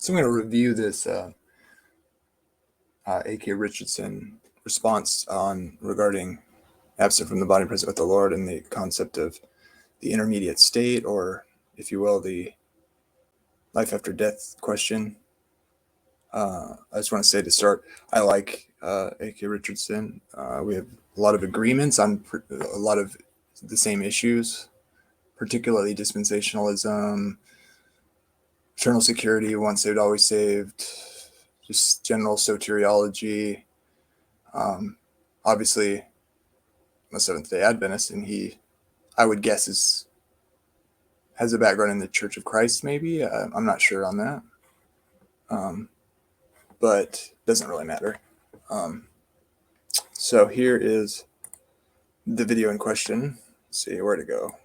So I'm going to review this A.K. Richardson response on regarding absent from the body, present with the Lord, and the concept of the intermediate state, or, if you will, the life after death question. I just want to say to start, I like A.K. Richardson. We have a lot of agreements on a lot of the same issues, particularly dispensationalism, eternal security, once saved, always saved, just general soteriology. Obviously, I'm a Seventh-day Adventist, and he, I would guess, has a background in the Church of Christ, maybe. I'm not sure on that. But doesn't really matter. So here is the video in question. Let's see where to go.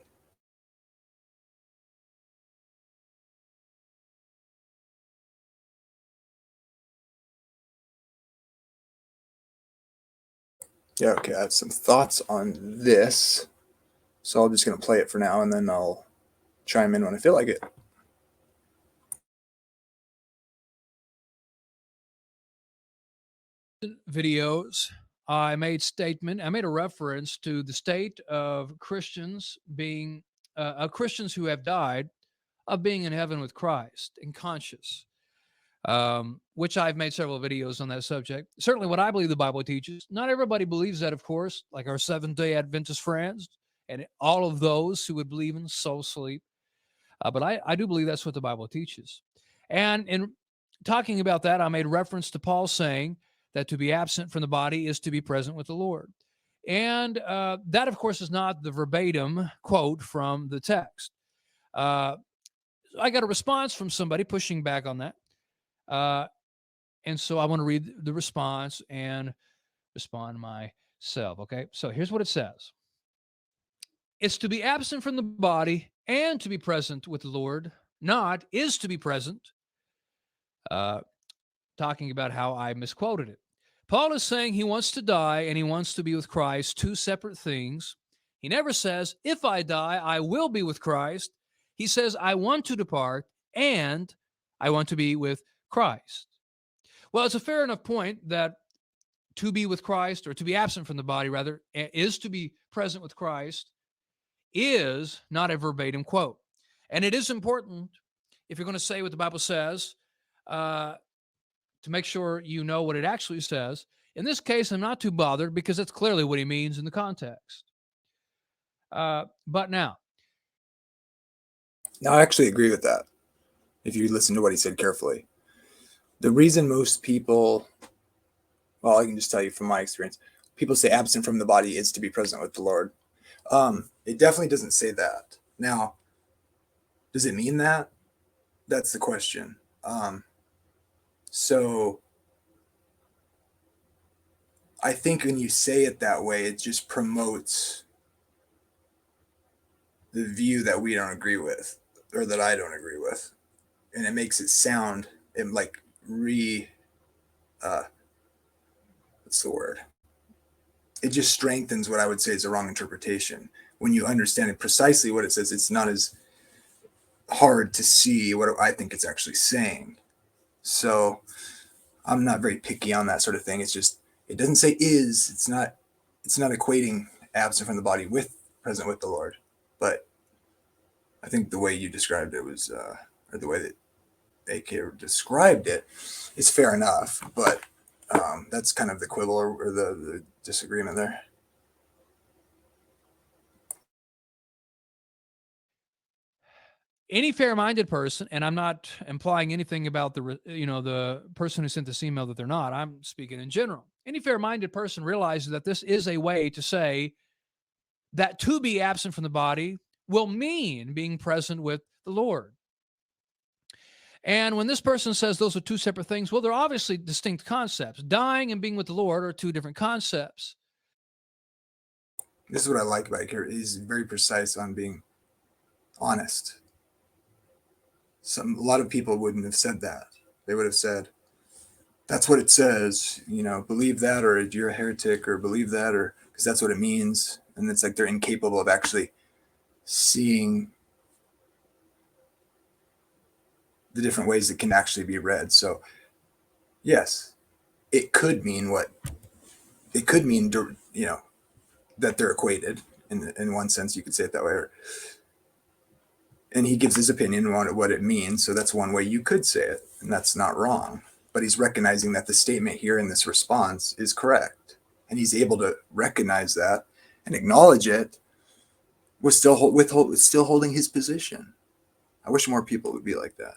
Yeah, okay, I have some thoughts on this. So I'm just going to play it for now, and then I'll chime in when I feel like it. Videos, I made a reference to the state of Christians being Christians who have died, of being in heaven with Christ and conscious, which I've made several videos on that subject. Certainly what I believe the Bible teaches. Not everybody believes that, of course, like our Seventh-day Adventist friends and all of those who would believe in soul sleep. But I do believe that's what the Bible teaches. And in talking about that, I made reference to Paul saying that to be absent from the body is to be present with the Lord. And that, of course, is not the verbatim quote from the text. I got a response from somebody pushing back on that. And so I want to read the response and respond myself. Okay. So here's what it says: it's to be absent from the body and to be present with the Lord, not is to be present. Talking about how I misquoted it. Paul is saying he wants to die and he wants to be with Christ, two separate things. He never says, if I die, I will be with Christ. He says, I want to depart and I want to be with Christ. Well, it's a fair enough point that to be with Christ, or to be absent from the body, rather, is to be present with Christ, is not a verbatim quote. And it is important, if you're going to say what the Bible says, to make sure you know what it actually says. In this case, I'm not too bothered because that's clearly what he means in the context. But now, I actually agree with that, if you listen to what he said carefully. The reason most people, well, I can just tell you from my experience, people say absent from the body is to be present with the Lord. It definitely doesn't say that. Now, does it mean that? That's the question. So I think when you say it that way, it just promotes the view that we don't agree with, or that I don't agree with. And it makes it sound like what's the word? It just strengthens what I would say is a wrong interpretation. When you understand it precisely what it says, it's not as hard to see what I think it's actually saying. So I'm not very picky on that sort of thing. It's just, it doesn't say is, it's not equating absent from the body with present with the Lord. But I think the way you described it was, or the way that AK described it is fair enough, but that's kind of the quibble or the disagreement there. any fair-minded person, and I'm not implying anything about the person who sent this email that they're not. I'm speaking in general. Any fair-minded person realizes that this is a way to say that to be absent from the body will mean being present with the Lord. And when this person says those are two separate things, well, they're obviously distinct concepts. Dying and being with the Lord are two different concepts. This is what I like about here. He's very precise on being honest. A lot of people wouldn't have said that. They would have said, that's what it says, believe that, or you're a heretic, or believe that, or because that's what it means. And it's like they're incapable of actually seeing the different ways it can actually be read. So, yes, it could mean what it could mean, that they're equated in one sense. You could say it that way. And he gives his opinion on what it means. So that's one way you could say it, and that's not wrong. But he's recognizing that the statement here in this response is correct, and he's able to recognize that and acknowledge it. Was still holding his position. I wish more people would be like that.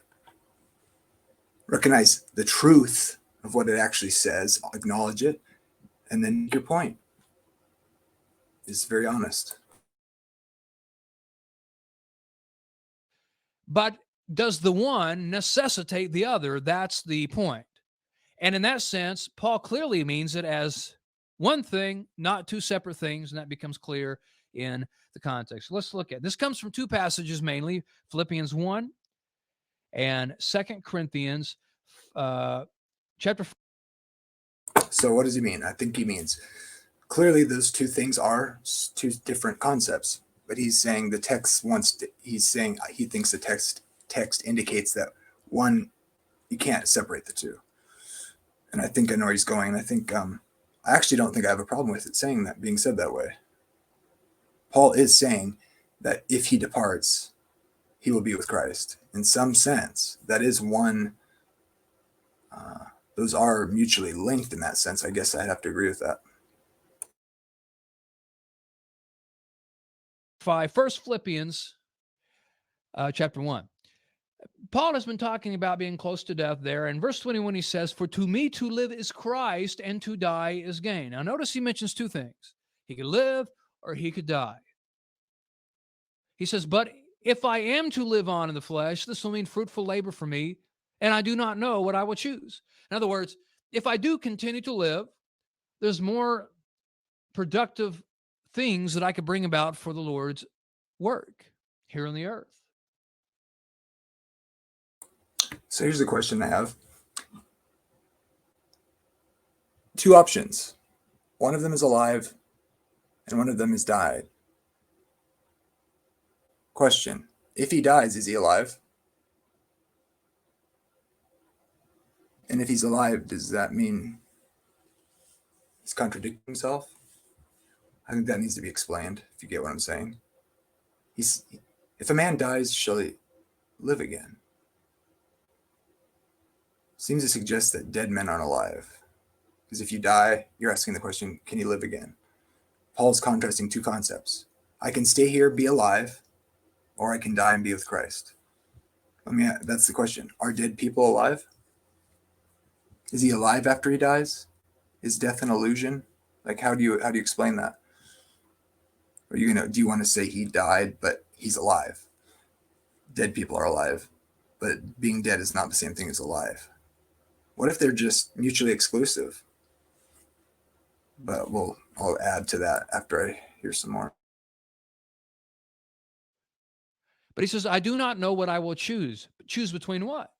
Recognize the truth of what it actually says, acknowledge it, and then make your point. It's very honest. But does the one necessitate the other? That's the point. And in that sense, Paul clearly means it as one thing, not two separate things, and that becomes clear in the context. Let's look at this. Comes from two passages mainly: Philippians 1 and 2 Corinthians chapter 4. So what does he mean? I think he means clearly those two things are two different concepts, but he's saying the text he's saying he thinks the text indicates that one, you can't separate the two. And I think I know where he's going. I think I actually don't think I have a problem with it being said that way. Paul is saying that if he departs, he will be with Christ. In some sense, that is one. Those are mutually linked in that sense. I guess I'd have to agree with that. 5, First Philippians chapter 1. Paul has been talking about being close to death there. In verse 21, he says, "For to me to live is Christ, and to die is gain." Now, notice he mentions two things. He could live or he could die. He says, "But if I am to live on in the flesh, this will mean fruitful labor for me, and I do not know what I will choose." In other words, if I do continue to live, there's more productive things that I could bring about for the Lord's work here on the earth. So here's the question I have. Two options. One of them is alive, and one of them has died. Question: if he dies, is he alive? And if he's alive, does that mean he's contradicting himself? I think that needs to be explained, if you get what I'm saying. If a man dies, shall he live again? Seems to suggest that dead men aren't alive. Because if you die, you're asking the question, can you live again? Paul's contrasting two concepts. I can stay here, be alive, or I can die and be with Christ. That's the question. Are dead people alive? Is he alive after he dies? Is death an illusion? Like, how do you explain that? Do you want to say he died, but he's alive? Dead people are alive, but being dead is not the same thing as alive. What if they're just mutually exclusive? But I'll add to that after I hear some more. But he says, "I do not know what I will choose." Choose between what?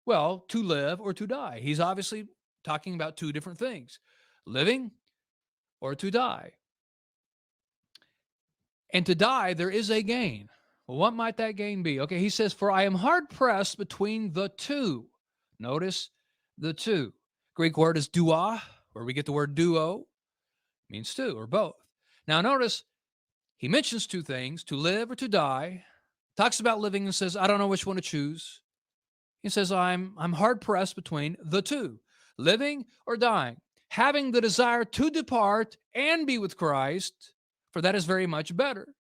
Well, to live or to die. He's obviously talking about two different things: living or to die. And to die, there is a gain. Well, what might that gain be? Okay, he says, "For I am hard pressed between the two." Notice the two. Greek word is duo, where we get the word duo, means two or both. Now, notice he mentions two things: to live or to die. Talks about living and says, "I don't know which one to choose." He says, I'm hard pressed between the two, living or dying, having the desire to depart and be with Christ, for that is very much better.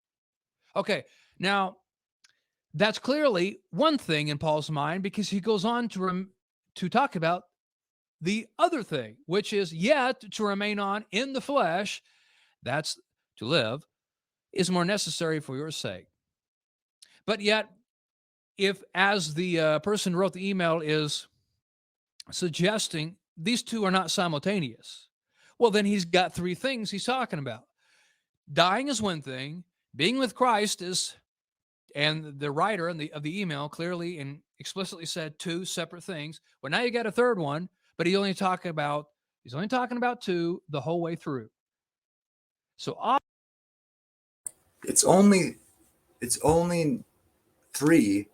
Okay, now that's clearly one thing in Paul's mind, because he goes on to talk about the other thing, which is yet to remain on in the flesh, that's to live, is more necessary for your sake. But yet, if, as the person who wrote the email is suggesting, these two are not simultaneous, well, then he's got three things he's talking about. Dying is one thing, being with Christ is, and the writer of the email clearly and explicitly said two separate things. Well, now you got a third one, but he's only talking about two the whole way through. So it's only three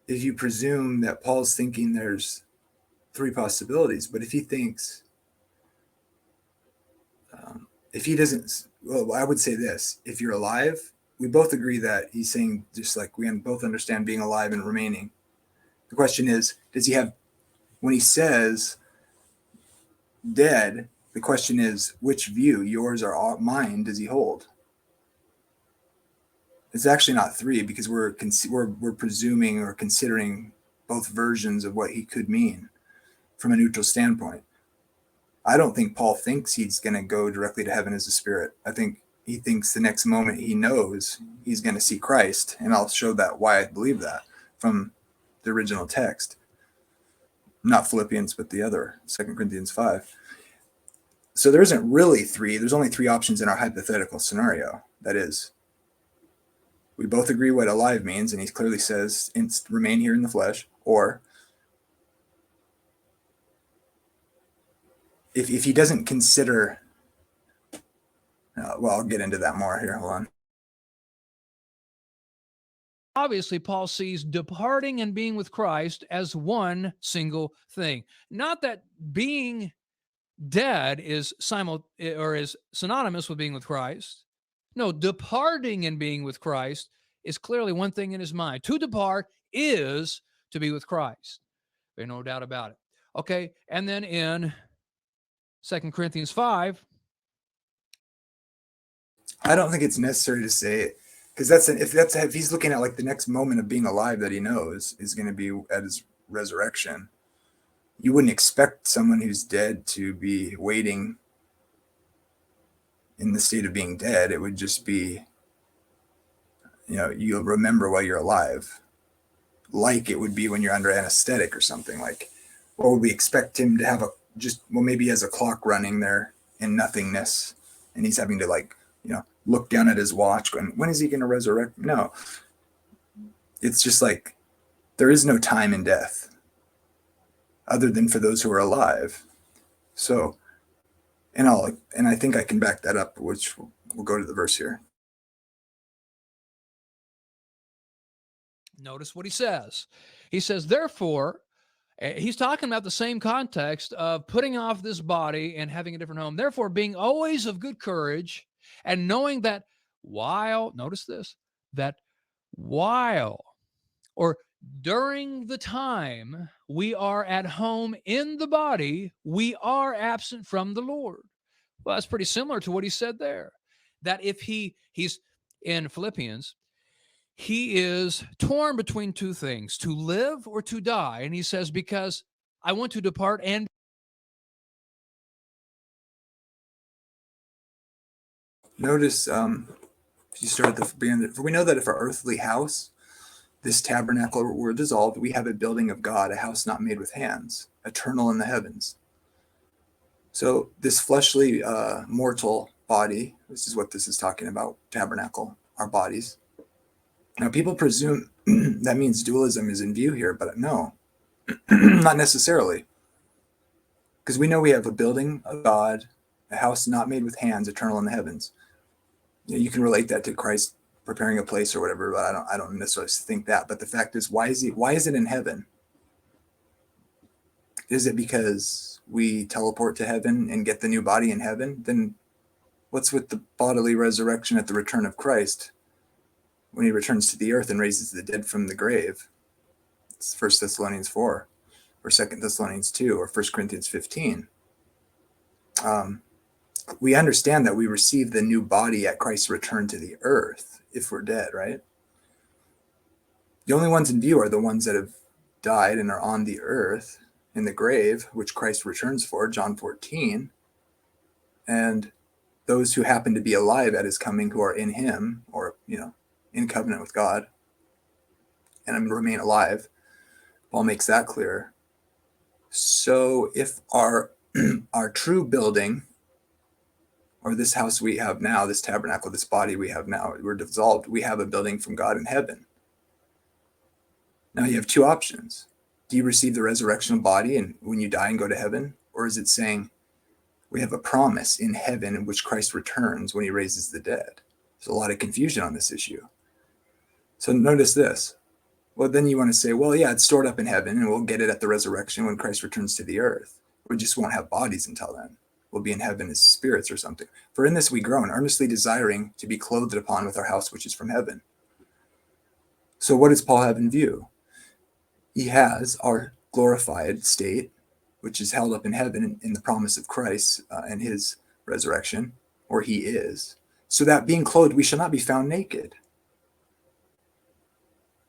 if you presume that Paul's thinking there's three possibilities, but if he thinks, if he doesn't, well, I would say this: if you're alive, we both agree that he's saying, just like we both understand being alive and remaining. The question is, does he have, when he says dead, the question is, which view, yours or mine, does he hold? It's actually not three, because we're presuming or considering both versions of what he could mean from a neutral standpoint. I don't think Paul thinks he's going to go directly to heaven as a spirit. I think he thinks the next moment he knows he's going to see Christ, and I'll show that why I believe that from the original text, not Philippians, but the other, 2 Corinthians 5. So there isn't really three. There's only three options in our hypothetical scenario. That is, we both agree what alive means, and he clearly says remain here in the flesh, or if he doesn't consider, well, I'll get into that more here. Hold on. Obviously, Paul sees departing and being with Christ as one single thing. Not that being dead is synonymous with being with Christ. No, departing and being with Christ is clearly one thing in his mind. To depart is to be with Christ. There's no doubt about it. Okay, and then in 2 Corinthians 5, I don't think it's necessary to say it, because if he's looking at like the next moment of being alive that he knows is going to be at his resurrection, you wouldn't expect someone who's dead to be waiting in the state of being dead. It would just be, you'll remember while you're alive, like it would be when you're under anesthetic or something. Like, what would we expect him to have maybe he has a clock running there in nothingness, and he's having to look down at his watch going, when is he going to resurrect? No, it's just like there is no time in death other than for those who are alive. So, and I think I can back that up, which we'll go to the verse here. notice what he says. He says, therefore, he's talking about the same context of putting off this body and having a different home. Therefore, being always of good courage and knowing that notice this, that while or during the time we are at home in the body, we are absent from the Lord. Well, that's pretty similar to what he said there. That if he's in Philippians, he is torn between two things, to live or to die. And he says, because I want to depart and notice, if you start at the beginning, for we know that if our earthly house, this tabernacle, were dissolved, we have a building of God, a house not made with hands, eternal in the heavens. So this fleshly, mortal body, this is what this is talking about, tabernacle, our bodies. Now, people presume that means dualism is in view here, but no, not necessarily. Because we know we have a building of God, a house not made with hands, eternal in the heavens. You can relate that to Christ preparing a place or whatever, but I don't necessarily think that. But the fact is, why is it in heaven? Is it because we teleport to heaven and get the new body in heaven? Then what's with the bodily resurrection at the return of Christ when he returns to the earth and raises the dead from the grave? It's 1 Thessalonians 4 or 2 Thessalonians 2 or 1 Corinthians 15. We understand that we receive the new body at Christ's return to the earth if we're dead, right? The only ones in view are the ones that have died and are on the earth in the grave, which Christ returns for, John 14, and those who happen to be alive at his coming, who are in him or, in covenant with God and remain alive. Paul makes that clear. So if our true building, or this house we have now, this tabernacle, this body we have now, we're dissolved, we have a building from God in heaven. Now you have two options. Do you receive the resurrection body and when you die and go to heaven? Or is it saying we have a promise in heaven in which Christ returns when he raises the dead? There's a lot of confusion on this issue. So notice this. Well, then you want to say, well, yeah, it's stored up in heaven and we'll get it at the resurrection when Christ returns to the earth. We just won't have bodies until then. We'll be in heaven as spirits or something. For in this we groan, earnestly desiring to be clothed upon with our house which is from heaven. So what does Paul have in view? He has our glorified state, which is held up in heaven in the promise of Christ and his resurrection, or he is, so that being clothed, we shall not be found naked.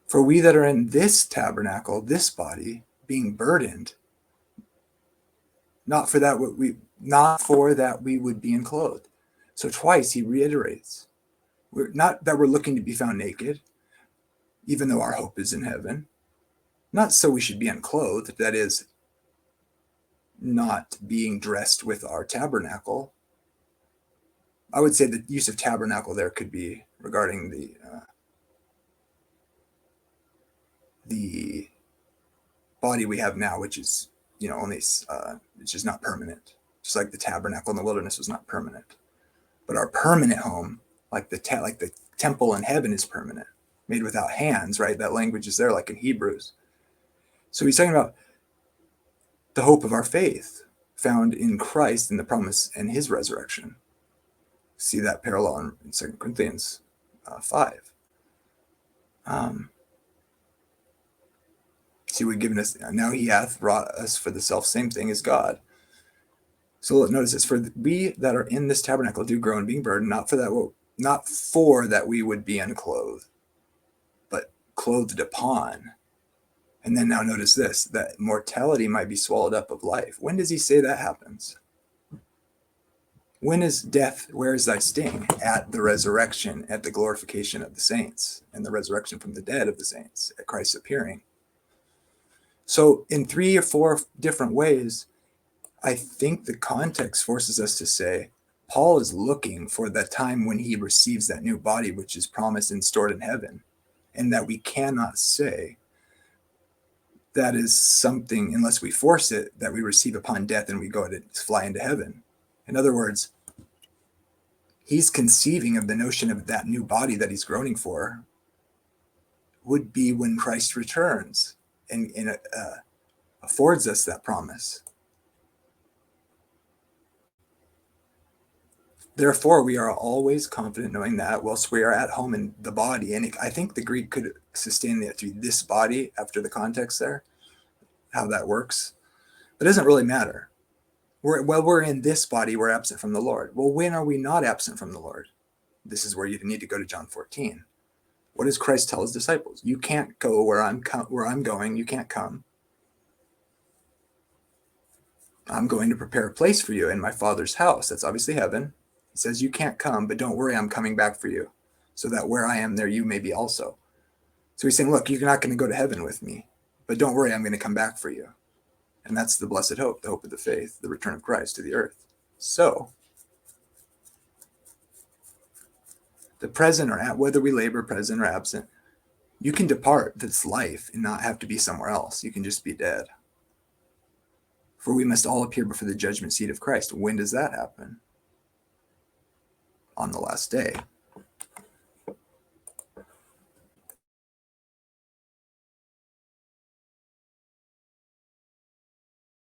For we that are in this tabernacle, this body, being burdened, not for that we would be enclothed. So twice he reiterates, not that we're looking to be found naked, even though our hope is in heaven, not so we should be unclothed, that is, not being dressed with our tabernacle. I would say the use of tabernacle there could be regarding the body we have now, which is only it's just not permanent. Just like the tabernacle in the wilderness was not permanent, but our permanent home, like the temple in heaven, is permanent, made without hands. Right? That language is there, like in Hebrews. So he's talking about the hope of our faith found in Christ in the promise and his resurrection. See that parallel in 2 Corinthians 5. See, we've given us, now he hath brought us for the self same thing as God. So notice this, for we that are in this tabernacle do groan, being burdened, not for that we would be unclothed, but clothed upon. And then now notice this, that mortality might be swallowed up of life. When does he say that happens? When is death, where is thy sting? At the resurrection, at the glorification of the saints, and the resurrection from the dead of the saints, at Christ's appearing. So in 3 or 4 different ways, I think the context forces us to say, Paul is looking for that time when he receives that new body, which is promised and stored in heaven, and that we cannot say that is something, unless we force it, that we receive upon death and we go to fly into heaven. In other words, he's conceiving of the notion of that new body that he's groaning for would be when Christ returns and affords us that promise. Therefore, we are always confident knowing that whilst we are at home in the body, and I think the Greek could sustain that to this body after the context there, how that works. But it doesn't really matter. We're in this body, we're absent from the Lord. Well, when are we not absent from the Lord? This is where you need to go to John 14. What does Christ tell his disciples? You can't go where I'm going. You can't come. I'm going to prepare a place for you in my Father's house. That's obviously heaven. He says, you can't come, but don't worry, I'm coming back for you, so that where I am, there you may be also. So he's saying, look, you're not going to go to heaven with me, but don't worry, I'm going to come back for you. And that's the blessed hope, the hope of the faith, the return of Christ to the earth. So the present, or whether we labor, present or absent, you can depart this life and not have to be somewhere else. You can just be dead. For we must all appear before the judgment seat of Christ. When does that happen? On the last day.